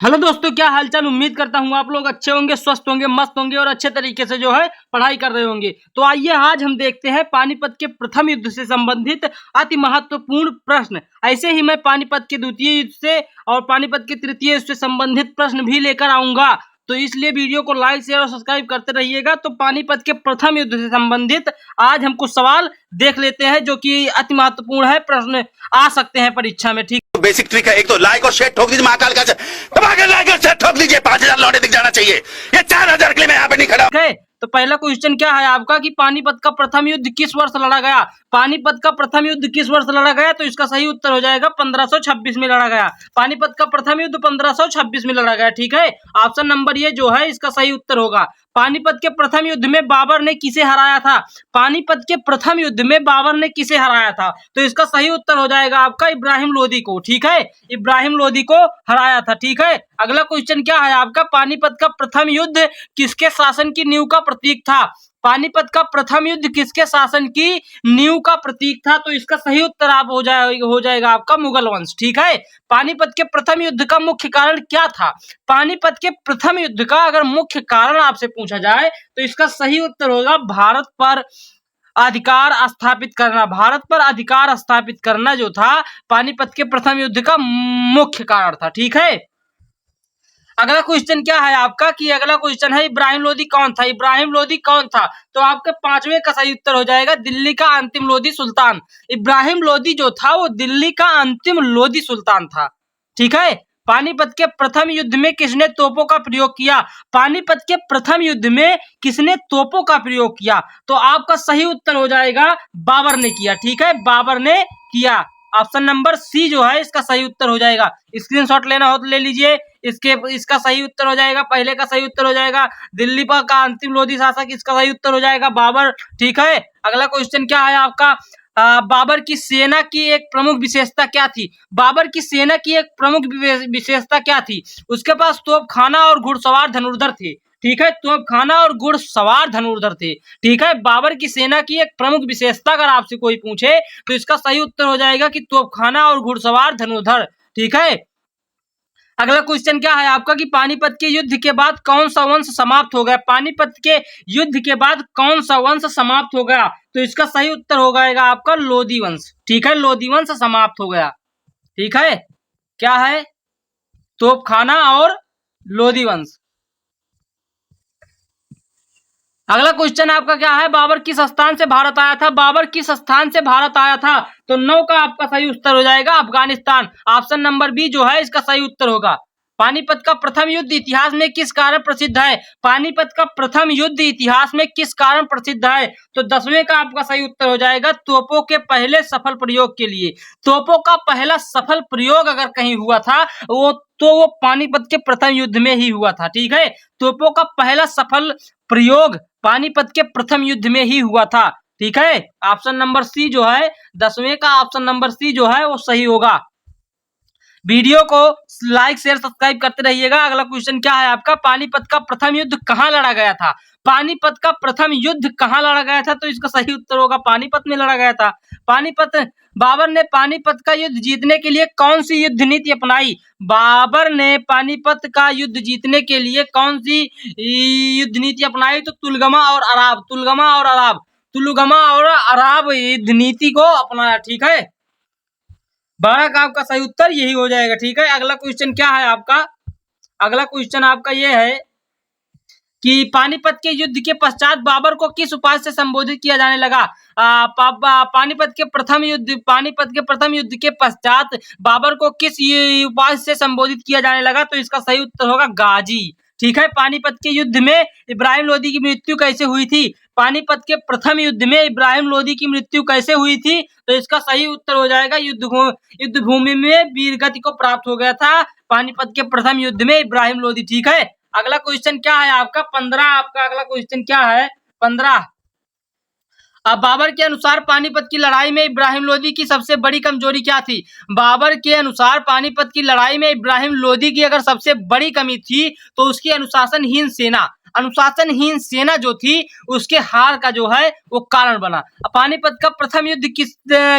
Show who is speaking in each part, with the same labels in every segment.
Speaker 1: Hello दोस्तों, क्या हालचाल। उम्मीद करता हूँ आप लोग अच्छे होंगे, स्वस्थ होंगे, मस्त होंगे और अच्छे तरीके से जो है पढ़ाई कर रहे होंगे। तो आइए आज हम देखते हैं पानीपत के प्रथम युद्ध से संबंधित अति महत्वपूर्ण प्रश्न। ऐसे ही मैं पानीपत के द्वितीय युद्ध से और पानीपत के तृतीय युद्ध से संबंधित प्रश्न भी लेकर आऊंगा। तो इसलिए वीडियो को लाइक शेयर और सब्सक्राइब करते रहिएगा। तो पानीपत के प्रथम युद्ध से संबंधित आज हम कुछ सवाल देख लेते हैं जो कि अति महत्वपूर्ण है, प्रश्न आ सकते हैं परीक्षा में। ठीक,
Speaker 2: बेसिक ट्रिक है। एक तो लाइक और शेयर ठोक दीजिए, महाकाल का दबाकर लाइक और शेयर ठोक दीजिए। 5000 लौटे दिख जाना चाहिए। ये 4000 के लिए मैं यहाँ पे नहीं खड़ा।
Speaker 1: तो पहला क्वेश्चन क्या है आपका कि पानीपत का प्रथम युद्ध किस वर्ष लड़ा गया। पानीपत का प्रथम युद्ध किस वर्ष लड़ा गया, तो इसका सही उत्तर हो जाएगा 1526 में लड़ा गया। पानीपत का प्रथम युद्ध 1526 में लड़ा गया। ठीक है, ऑप्शन नंबर ये जो है इसका सही उत्तर होगा। पानीपत के प्रथम युद्ध में बाबर ने किसे हराया था। पानीपत के प्रथम युद्ध में बाबर ने किसे हराया था, तो इसका सही उत्तर हो जाएगा आपका इब्राहिम लोदी को। ठीक है, इब्राहिम लोदी को हराया था। ठीक है, अगला क्वेश्चन क्या है आपका, पानीपत का प्रथम युद्ध किसके शासन की नींव का प्रतीक था। पानीपत का प्रथम युद्ध किसके शासन की नींव का प्रतीक था, तो इसका सही उत्तर आप हो जाएगा आपका मुगल वंश। ठीक है, पानीपत के प्रथम युद्ध का मुख्य कारण क्या था। पानीपत के प्रथम युद्ध का अगर मुख्य कारण आपसे पूछा जाए तो इसका सही उत्तर होगा भारत पर अधिकार स्थापित करना। भारत पर अधिकार स्थापित करना जो था पानीपत के प्रथम युद्ध का मुख्य कारण था। ठीक है, अगला क्वेश्चन क्या है आपका कि अगला क्वेश्चन है इब्राहिम लोदी कौन था। इब्राहिम लोदी कौन था, तो आपके पांचवें का सही उत्तर हो जाएगा दिल्ली का अंतिम लोदी सुल्तान। इब्राहिम लोदी जो था वो दिल्ली का अंतिम लोदी सुल्तान था। ठीक है, पानीपत के प्रथम युद्ध में किसने तोपों का प्रयोग किया। पानीपत के प्रथम युद्ध में किसने तोपों का प्रयोग किया, तो आपका सही उत्तर हो जाएगा बाबर ने किया। ठीक है, बाबर ने किया। ऑप्शन नंबर सी जो है इसका सही उत्तर हो जाएगा। स्क्रीनशॉट लेना हो तो ले लीजिए। इसका सही उत्तर हो जाएगा, पहले का सही उत्तर हो जाएगा दिल्ली का अंतिम लोधी शासक, इसका सही उत्तर हो जाएगा बाबर। ठीक है, अगला क्वेश्चन क्या है आपका, बाबर की सेना की एक प्रमुख विशेषता क्या थी। बाबर की सेना की एक प्रमुख विशेषता क्या थी, उसके पास तोपखाना और घुड़सवार धनुर्धर थे। ठीक है, तोपखाना और घुड़सवार धनुर्धर थे। ठीक है, बाबर की सेना की एक प्रमुख विशेषता अगर आपसे कोई पूछे तो इसका सही उत्तर हो जाएगा कि तोपखाना और घुड़सवार धनुर्धर। ठीक है, अगला क्वेश्चन क्या है आपका कि पानीपत के युद्ध के बाद कौन सा वंश समाप्त हो गया। पानीपत के युद्ध के बाद कौन सा वंश समाप्त हो गया, तो इसका सही उत्तर हो जाएगा आपका लोदी वंश। ठीक है, लोदी वंश समाप्त हो गया। ठीक है, क्या है, तोपखाना और लोदी वंश। अगला क्वेश्चन आपका क्या है, बाबर किस स्थान से भारत आया था। बाबर किस स्थान से भारत आया था, तो 9 का आपका सही उत्तर हो जाएगा अफगानिस्तान। ऑप्शन नंबर बी जो है इसका सही उत्तर होगा। पानीपत का प्रथम युद्ध इतिहास में किस कारण प्रसिद्ध है। पानीपत का प्रथम युद्ध इतिहास में किस कारण प्रसिद्ध है, तो 10वें का आपका सही उत्तर हो जाएगा तोपों के पहले सफल प्रयोग के लिए। तोपों का पहला सफल प्रयोग अगर कहीं हुआ था वो पानीपत के प्रथम युद्ध में ही हुआ था। ठीक है, तोपों का पहला सफल प्रयोग पानीपत के प्रथम युद्ध में ही हुआ था। ठीक है, ऑप्शन नंबर सी जो है 10वें का ऑप्शन नंबर सी जो है वो सही होगा। वीडियो को लाइक शेयर सब्सक्राइब करते रहिएगा। अगला क्वेश्चन क्या है आपका, पानीपत का प्रथम युद्ध कहाँ लड़ा गया था। पानीपत का प्रथम युद्ध कहाँ लड़ा गया था, तो इसका सही उत्तर होगा पानीपत में लड़ा गया था। बाबर ने पानीपत का युद्ध जीतने के लिए कौन सी युद्ध नीति अपनाई। बाबर ने पानीपत का युद्ध जीतने के लिए कौन सी युद्ध नीति अपनाई, तो तुलगमा और अराब युद्ध नीति को अपनाया। ठीक है, 12 का आपका सही उत्तर यही हो जाएगा। ठीक है, अगला क्वेश्चन क्या है आपका, अगला क्वेश्चन आपका ये है कि पानीपत के युद्ध के पश्चात बाबर को किस उपाय से संबोधित किया जाने लगा। पानीपत के प्रथम युद्ध के पश्चात बाबर को किस उपाय से संबोधित किया जाने लगा, तो इसका सही उत्तर होगा गाजी। ठीक है, पानीपत के युद्ध में इब्राहिम लोदी की मृत्यु कैसे हुई थी। पानीपत के प्रथम युद्ध में इब्राहिम लोदी की मृत्यु कैसे हुई थी, तो इसका सही उत्तर हो जाएगा युद्ध भूमि में वीरगति को प्राप्त हो गया था पानीपत के प्रथम युद्ध में इब्राहिम लोदी। ठीक है, अगला क्वेश्चन क्या है आपका 15, आपका अगला क्वेश्चन क्या है 15। अब बाबर के अनुसार पानीपत की लड़ाई में इब्राहिम लोदी की सबसे बड़ी कमजोरी क्या थी। बाबर के अनुसार पानीपत की लड़ाई में इब्राहिम लोदी की अगर सबसे बड़ी कमी थी तो उसकी अनुशासनहीन सेना जो थी उसके हार का जो है वो कारण बना। पानीपत का प्रथम युद्ध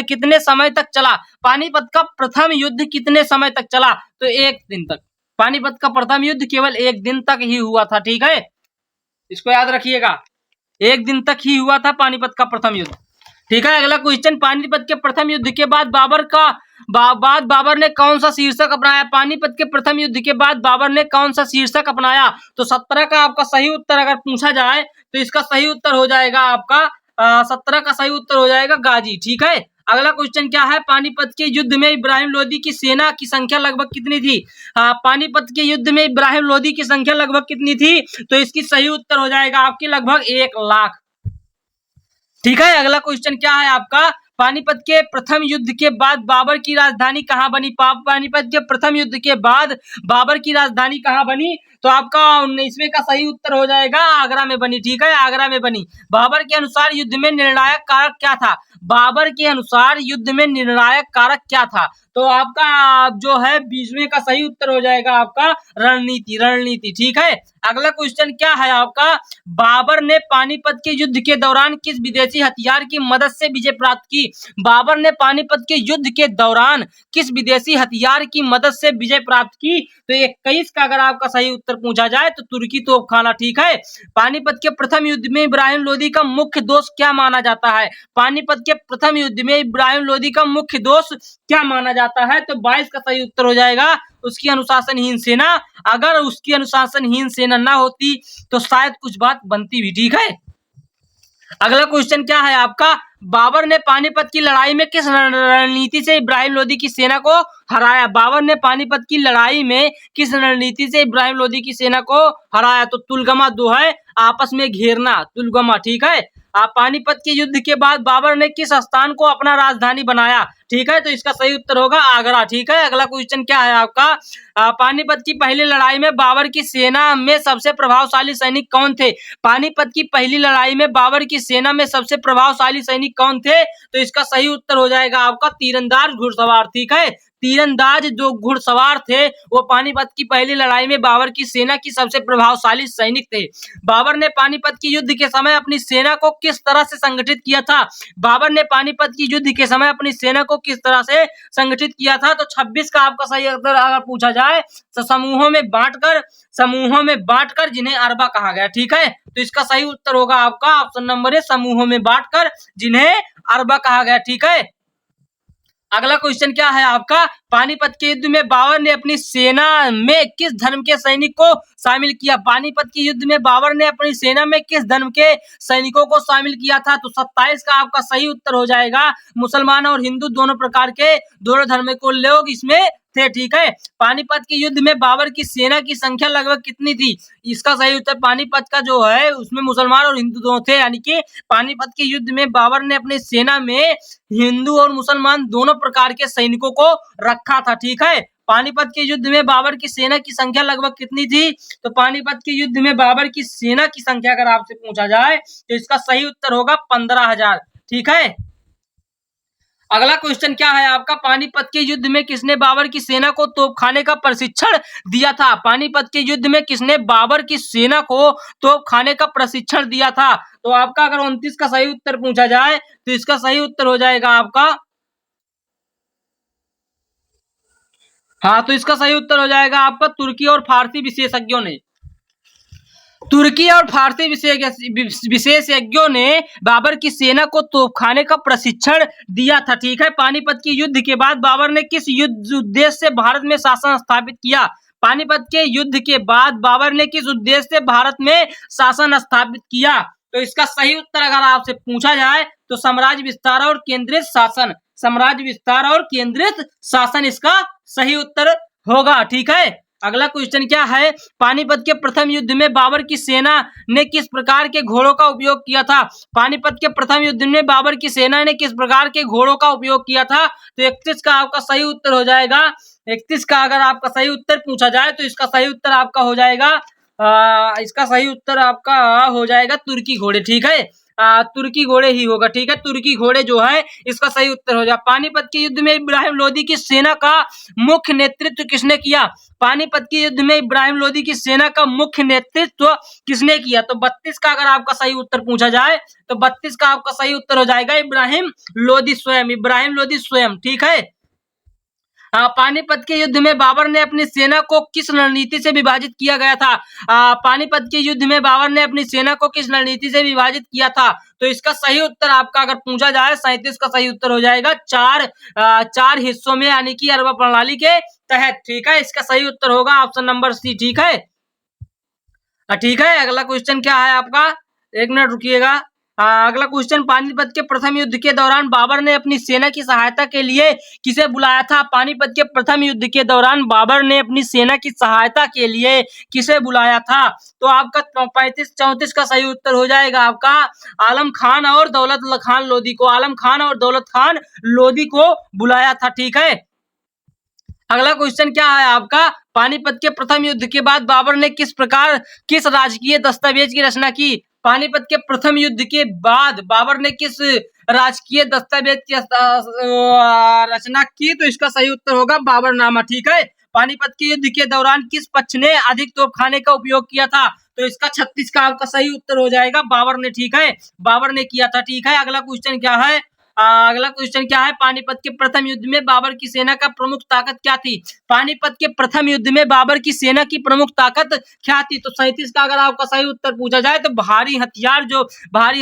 Speaker 1: कितने समय तक चला। पानीपत का प्रथम युद्ध कितने समय तक चला, तो 1 दिन तक। पानीपत का प्रथम युद्ध केवल 1 दिन तक ही हुआ था। ठीक है, इसको याद रखिएगा, 1 दिन तक ही हुआ था पानीपत का प्रथम युद्ध। ठीक है, अगला क्वेश्चन, पानीपत के प्रथम युद्ध के बाद बाबर ने कौन सा शीर्षक अपनाया? पानीपत के प्रथम युद्ध के बाद बाबर ने कौन सा शीर्षक अपनाया? तो 17 का आपका सही उत्तर अगर पूछा जाए तो इसका सही उत्तर हो जाएगा आपका 17 का सही उत्तर हो जाएगा गाजी। ठीक है, अगला क्वेश्चन क्या है? पानीपत के युद्ध में इब्राहिम लोदी की सेना की संख्या लगभग कितनी थी? पानीपत के युद्ध में इब्राहिम लोदी की संख्या लगभग कितनी थी? तो इसकी सही उत्तर हो जाएगा आपकी लगभग 1 लाख। ठीक है, अगला क्वेश्चन क्या है आपका? पानीपत के प्रथम युद्ध के बाद बाबर की राजधानी कहाँ बनी? पानीपत के प्रथम युद्ध के बाद बाबर की राजधानी कहाँ बनी? तो आपका 19वें का सही उत्तर हो जाएगा आगरा में बनी। ठीक है, आगरा में बनी। बाबर के अनुसार युद्ध में निर्णायक कारक क्या था? बाबर के अनुसार युद्ध में निर्णायक कारक क्या था? तो आपका जो है 20वें का सही उत्तर हो जाएगा आपका रणनीति। ठीक है, अगला क्वेश्चन क्या है आपका? बाबर ने पानीपत के युद्ध के दौरान किस विदेशी हथियार की मदद से विजय प्राप्त की? बाबर ने पानीपत के युद्ध के दौरान किस विदेशी हथियार की मदद से विजय प्राप्त की? तो 21 का अगर आपका सही उत्तर पूछा जाए तो तुर्की तोपखाना। ठीक है, पानीपत के प्रथम युद्ध में इब्राहिम लोदी का मुख्य दोष क्या माना जाता है? पानीपत के प्रथम युद्ध में इब्राहिम लोदी का मुख्य दोष क्या माना जाता है? तो 22 का सही उत्तर हो जाएगा उसकी अनुशासनहीन सेना। अगर उसकी अनुशासनहीन सेना ना होती तो शायद कुछ बात बनती भी। ठीक है, अगला क्वेश्चन क्या है आपका? बाबर ने पानीपत की लड़ाई में किस रणनीति से इब्राहिम लोदी की सेना को हराया? बाबर ने पानीपत की लड़ाई में किस रणनीति से इब्राहिम लोदी की सेना को हराया? तो तुलगमा 2 है, आपस में घेरना, तुलगमा। ठीक है, पानीपत के युद्ध के बाद बाबर ने किस स्थान को अपना राजधानी बनाया? ठीक है, तो इसका सही उत्तर होगा आगरा। ठीक है, अगला क्वेश्चन क्या है आपका? पानीपत की पहली लड़ाई में बाबर की सेना में सबसे प्रभावशाली सैनिक कौन थे? पानीपत की पहली लड़ाई में बाबर की सेना में सबसे प्रभावशाली सैनिक कौन थे? तो इसका सही उत्तर हो जाएगा आपका तीरंदाज घुड़सवार। ठीक है, तीरंदाज जो घुड़सवार थे वो पानीपत की पहली लड़ाई में बाबर की सेना की सबसे प्रभावशाली सैनिक थे। बाबर ने पानीपत की युद्ध के समय अपनी सेना को किस तरह से संगठित किया था? बाबर ने पानीपत की युद्ध के समय अपनी सेना को किस तरह से संगठित किया था? तो 26 का आपका सही उत्तर अगर पूछा जाए तो समूहों में बांटकर जिन्हें अरबा कहा गया। ठीक है, तो इसका सही उत्तर होगा आपका ऑप्शन नंबर ए, समूहों में बांटकर जिन्हें अरबा कहा गया। ठीक है, अगला क्वेश्चन क्या है आपका? पानीपत के युद्ध में बाबर ने अपनी सेना में किस धर्म के सैनिक को शामिल किया? पानीपत के युद्ध में बाबर ने अपनी सेना में किस धर्म के सैनिकों को शामिल किया था? तो 27 का आपका सही उत्तर हो जाएगा मुसलमान और हिंदू दोनों प्रकार के, दोनों धर्म को लोग इसमें थे। ठीक है, पानीपत के युद्ध में बाबर की सेना की संख्या लगभग कितनी थी? इसका सही उत्तर पानीपत का जो है उसमें मुसलमान और हिंदू दोनों थे, यानी कि पानीपत के युद्ध में बाबर ने अपनी सेना में हिंदू और मुसलमान दोनों प्रकार के सैनिकों को रखा था। ठीक है, पानीपत के युद्ध में बाबर की सेना की संख्या लगभग कितनी थी? तो पानीपत के युद्ध में बाबर की सेना की संख्या अगर आपसे पूछा जाए तो इसका सही उत्तर होगा 15,000। ठीक है, अगला क्वेश्चन क्या है आपका? पानीपत के युद्ध में किसने बाबर की सेना को तोपखाने का प्रशिक्षण दिया था? पानीपत के युद्ध में किसने बाबर की सेना को तोपखाने का प्रशिक्षण दिया था? तो आपका अगर 29 का सही उत्तर पूछा जाए तो इसका सही उत्तर हो जाएगा आपका, हाँ, तो इसका सही उत्तर हो जाएगा आपका तुर्की और फारसी विशेषज्ञों ने। तुर्की और फारसी विशेषज्ञों ने बाबर की सेना को तोपखाने का प्रशिक्षण दिया था। ठीक है, पानीपत के युद्ध के बाद बाबर ने किस युद्ध उद्देश्य से भारत में शासन स्थापित किया? पानीपत के युद्ध के बाद बाबर ने किस उद्देश्य से भारत में शासन स्थापित किया? तो इसका सही उत्तर अगर आपसे पूछा जाए तो साम्राज्य विस्तार और केंद्रित शासन, साम्राज्य विस्तार और केंद्रित शासन इसका सही उत्तर होगा। ठीक है, अगला क्वेश्चन क्या है? पानीपत के प्रथम युद्ध में बाबर की सेना ने किस प्रकार के घोड़ों का उपयोग किया था? पानीपत के प्रथम युद्ध में बाबर की सेना ने किस प्रकार के घोड़ों का उपयोग किया था? तो 31 का आपका सही उत्तर हो जाएगा। 31 का अगर आपका सही उत्तर पूछा जाए तो इसका सही उत्तर आपका हो जाएगा तुर्की घोड़े। ठीक है, तुर्की घोड़े ही होगा। ठीक है, तुर्की घोड़े जो है इसका सही उत्तर हो जाए। पानीपत के युद्ध में इब्राहिम लोदी की सेना का मुख्य नेतृत्व किसने किया? पानीपत के युद्ध में इब्राहिम लोदी की सेना का मुख्य नेतृत्व किसने किया? तो 32 का अगर आपका सही उत्तर पूछा जाए तो 32 का आपका सही उत्तर हो जाएगा इब्राहिम लोदी स्वयं। ठीक है, पानीपत के युद्ध में बाबर ने अपनी सेना को किस रणनीति से विभाजित किया गया था? पानीपत के युद्ध में बाबर ने अपनी सेना को किस रणनीति से विभाजित किया था? तो इसका सही उत्तर आपका अगर पूछा जाए 37 का सही उत्तर हो जाएगा चार हिस्सों में, यानी कि अरबा प्रणाली के तहत। ठीक है, इसका सही उत्तर होगा ऑप्शन नंबर सी। ठीक है, ठीक है। अगला क्वेश्चन क्या है आपका, एक मिनट रुकिएगा। अगला क्वेश्चन, पानीपत के प्रथम युद्ध के दौरान बाबर ने अपनी सेना की सहायता के लिए किसे बुलाया था? पानीपत के प्रथम युद्ध के दौरान बाबर ने अपनी सेना की सहायता के लिए किसे बुलाया था? तो आपका 34 का सही उत्तर हो जाएगा आपका आलम खान और दौलत खान लोधी को। आलम खान और दौलत खान लोधी को बुलाया था। ठीक है, अगला क्वेश्चन क्या है आपका, पानीपत के प्रथम युद्ध के बाद बाबर ने किस राजकीय दस्तावेज की रचना की? पानीपत के प्रथम युद्ध के बाद बाबर ने किस राजकीय दस्तावेज की रचना की? तो इसका सही उत्तर होगा बाबरनामा। ठीक है, पानीपत के युद्ध के दौरान किस पक्ष ने अधिक तोपखाने का उपयोग किया था? तो इसका 36 का आपका सही उत्तर हो जाएगा बाबर ने। ठीक है, बाबर ने किया था। ठीक है, अगला क्वेश्चन क्या है, पानीपत के प्रथम युद्ध में बाबर की सेना का प्रमुख ताकत क्या थी? पानीपत के प्रथम युद्ध में बाबर की सेना की प्रमुख ताकत क्या थी? तो 37 का अगर आपका सही उत्तर पूछा जाए तो भारी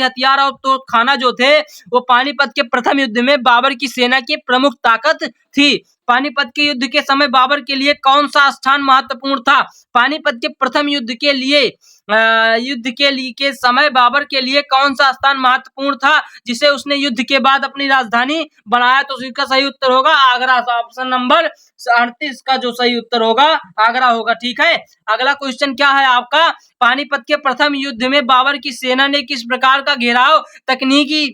Speaker 1: हथियार और तोपखाना जो थे वो पानीपत के प्रथम युद्ध में बाबर की सेना की प्रमुख ताकत थी। पानीपत के युद्ध के समय बाबर के लिए कौन सा स्थान महत्वपूर्ण था? पानीपत के प्रथम युद्ध के समय बाबर के लिए कौन सा स्थान महत्वपूर्ण था जिसे उसने युद्ध के बाद अपनी राजधानी बनाया? तो इसका सही उत्तर होगा आगरा। ऑप्शन नंबर 38 का जो सही उत्तर होगा आगरा होगा। ठीक है, अगला क्वेश्चन क्या है आपका, पानीपत के प्रथम युद्ध में बाबर की सेना ने किस प्रकार का घेराव तकनीकी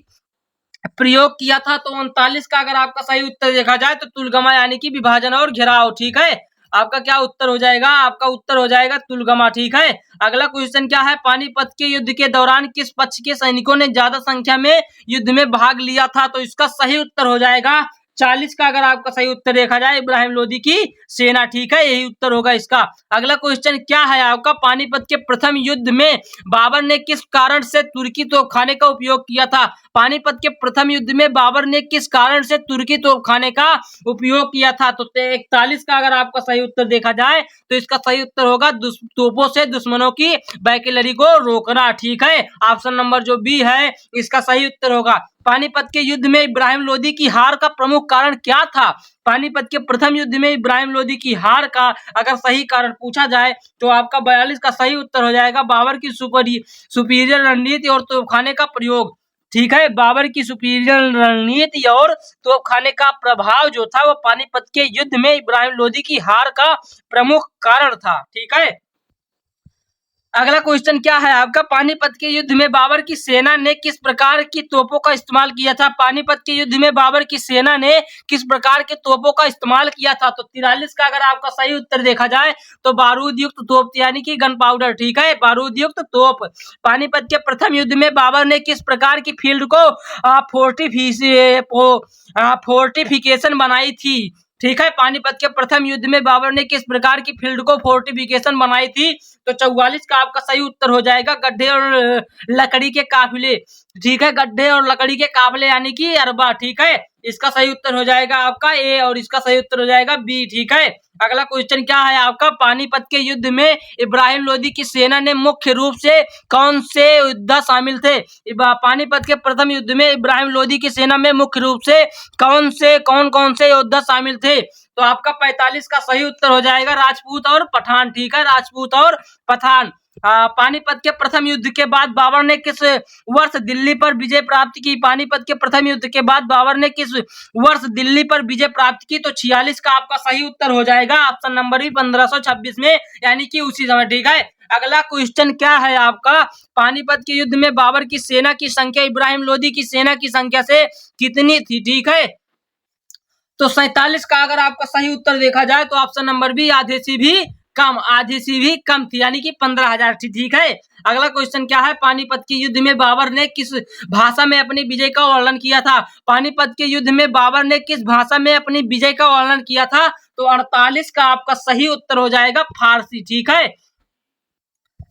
Speaker 1: प्रयोग किया था? तो 39 का अगर आपका सही उत्तर देखा जाए तो तुलगमा, यानी कि विभाजन और घेराव। ठीक है, आपका क्या उत्तर हो जाएगा? आपका उत्तर हो जाएगा तुलगमा। ठीक है, अगला क्वेश्चन क्या है, पानीपत के युद्ध के दौरान किस पक्ष के सैनिकों ने ज्यादा संख्या में युद्ध में भाग लिया था? तो इसका सही उत्तर हो जाएगा 40 का अगर आपका सही उत्तर देखा जाए इब्राहिम लोदी की सेना। ठीक है, यही उत्तर होगा इसका। अगला क्वेश्चन क्या है आपका, पानीपत के प्रथम युद्ध में बाबर ने किस कारण से तुर्की तोपखाने का उपयोग किया था? पानीपत के प्रथम युद्ध में बाबर ने किस कारण से तुर्की तोपखाने का उपयोग किया था? तो 41 का अगर आपका सही उत्तर देखा जाए तो इसका सही उत्तर होगा तोपों से दुश्मनों की बैकलरी को रोकना। ठीक है, ऑप्शन नंबर जो बी है इसका सही उत्तर होगा। पानीपत के युद्ध में इब्राहिम लोदी की हार का प्रमुख कारण क्या था? पानीपत के प्रथम युद्ध में इब्राहिम लोदी की हार का अगर सही कारण पूछा जाए तो आपका 42 का सही उत्तर हो जाएगा बाबर की सुपीरियर रणनीति और तोपखाने का प्रयोग। ठीक है, बाबर की सुपीरियर रणनीति और तोपखाने का प्रभाव जो था वो पानीपत के युद्ध में इब्राहिम लोदी की हार का प्रमुख कारण था। ठीक है, अगला क्वेश्चन क्या है आपका, पानीपत के युद्ध में बाबर की सेना ने किस प्रकार की तोपों का इस्तेमाल किया था? पानीपत के युद्ध में बाबर की सेना ने किस प्रकार के तोपों का इस्तेमाल किया था? तो 43 का अगर आपका सही उत्तर देखा जाए तो बारूद युक्त तोप, यानी कि गन पाउडर। ठीक है, बारूद युक्त तोप। पानीपत के प्रथम युद्ध में बाबर ने किस प्रकार की फील्ड को फोर्टिफिकेशन बनाई थी? ठीक है, पानीपत के प्रथम युद्ध में बाबर ने किस प्रकार की फील्ड को फोर्टिफिकेशन बनाई थी? तो 44 का आपका सही उत्तर हो जाएगा गड्ढे और लकड़ी के काफिले। ठीक है, गड्ढे और लकड़ी के काफिले यानी कि अरबा। ठीक है, इसका सही उत्तर हो जाएगा आपका ए और इसका सही उत्तर हो जाएगा बी। ठीक है, अगला क्वेश्चन क्या है आपका, पानीपत के युद्ध में इब्राहिम लोदी की सेना ने मुख्य रूप से कौन से योद्धा शामिल थे? पानीपत के प्रथम युद्ध में इब्राहिम लोदी की सेना में मुख्य रूप से कौन से योद्धा शामिल थे? तो आपका 45 का सही उत्तर हो जाएगा राजपूत और पठान। ठीक है, राजपूत और पठान। पानीपत के प्रथम युद्ध के बाद बाबर ने किस वर्ष दिल्ली पर विजय प्राप्त की? पानीपत के प्रथम युद्ध के बाद बाबर ने किस वर्ष दिल्ली पर विजय प्राप्त की? तो 46 का आपका सही उत्तर हो जाएगा ऑप्शन नंबर भी 1526 में, यानी कि उसी समय। ठीक है, अगला क्वेश्चन क्या है आपका, पानीपत के युद्ध में बाबर की सेना की संख्या इब्राहिम लोदी की सेना की संख्या से कितनी थी? ठीक है, तो 47 का अगर आपका सही उत्तर देखा जाए तो ऑप्शन नंबर बी आधे से भी कम थी, यानी कि 15,000 थी। ठीक है, अगला क्वेश्चन क्या है, पानीपत के युद्ध में बाबर ने किस भाषा में अपनी विजय का वर्णन किया था? पानीपत के युद्ध में बाबर ने किस भाषा में अपनी विजय का वर्णन किया था? तो 48 का आपका सही उत्तर हो जाएगा फारसी। ठीक है,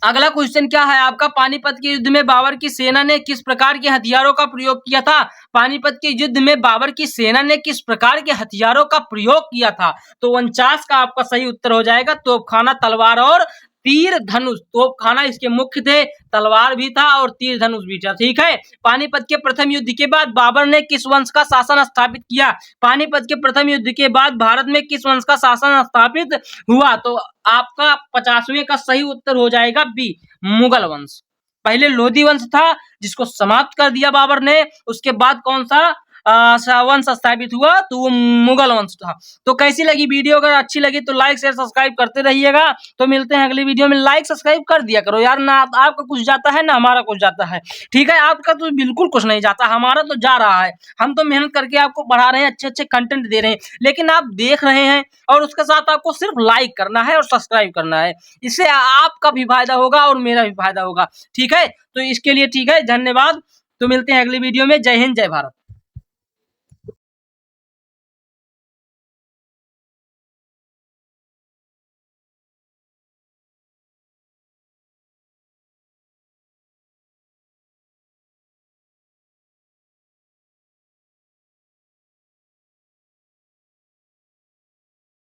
Speaker 1: अगला क्वेश्चन क्या है आपका, पानीपत के युद्ध में बाबर की सेना ने किस प्रकार के हथियारों का प्रयोग किया था? पानीपत के युद्ध में बाबर की सेना ने किस प्रकार के हथियारों का प्रयोग किया था? तो 49 का आपका सही उत्तर हो जाएगा तोपखाना, तलवार और तीर धनुष। तोपखाना इसके मुख्य थे, तलवार भी था और तीर धनुष भी था। ठीक है। पानीपत के प्रथम युद्ध के बाद बाबर ने किस वंश का शासन स्थापित किया? पानीपत के प्रथम युद्ध के बाद भारत में किस वंश का शासन स्थापित हुआ? तो आपका 50वें का सही उत्तर हो जाएगा बी, मुगल वंश। पहले लोधी वंश था जिसको समाप्त कर दिया बाबर ने, उसके बाद कौन सा वंश स्थापित हुआ? तो वो मुगल वंश था। तो कैसी लगी वीडियो? अगर अच्छी लगी तो लाइक शेयर सब्सक्राइब करते रहिएगा। तो मिलते हैं अगली वीडियो में। लाइक सब्सक्राइब कर दिया करो यार, ना आपका कुछ जाता है ना हमारा कुछ जाता है। ठीक है, आपका तो बिल्कुल कुछ नहीं जाता, हमारा तो जा रहा है। हम तो मेहनत करके आपको बढ़ा रहे हैं, अच्छे अच्छे कंटेंट दे रहे हैं, लेकिन आप देख रहे हैं और उसके साथ आपको सिर्फ लाइक करना है और सब्सक्राइब करना है। इससे आपका भी फायदा होगा और मेरा भी फायदा होगा। ठीक है, तो इसके लिए ठीक है, धन्यवाद। तो मिलते हैं अगली वीडियो में। जय हिंद, जय भारत।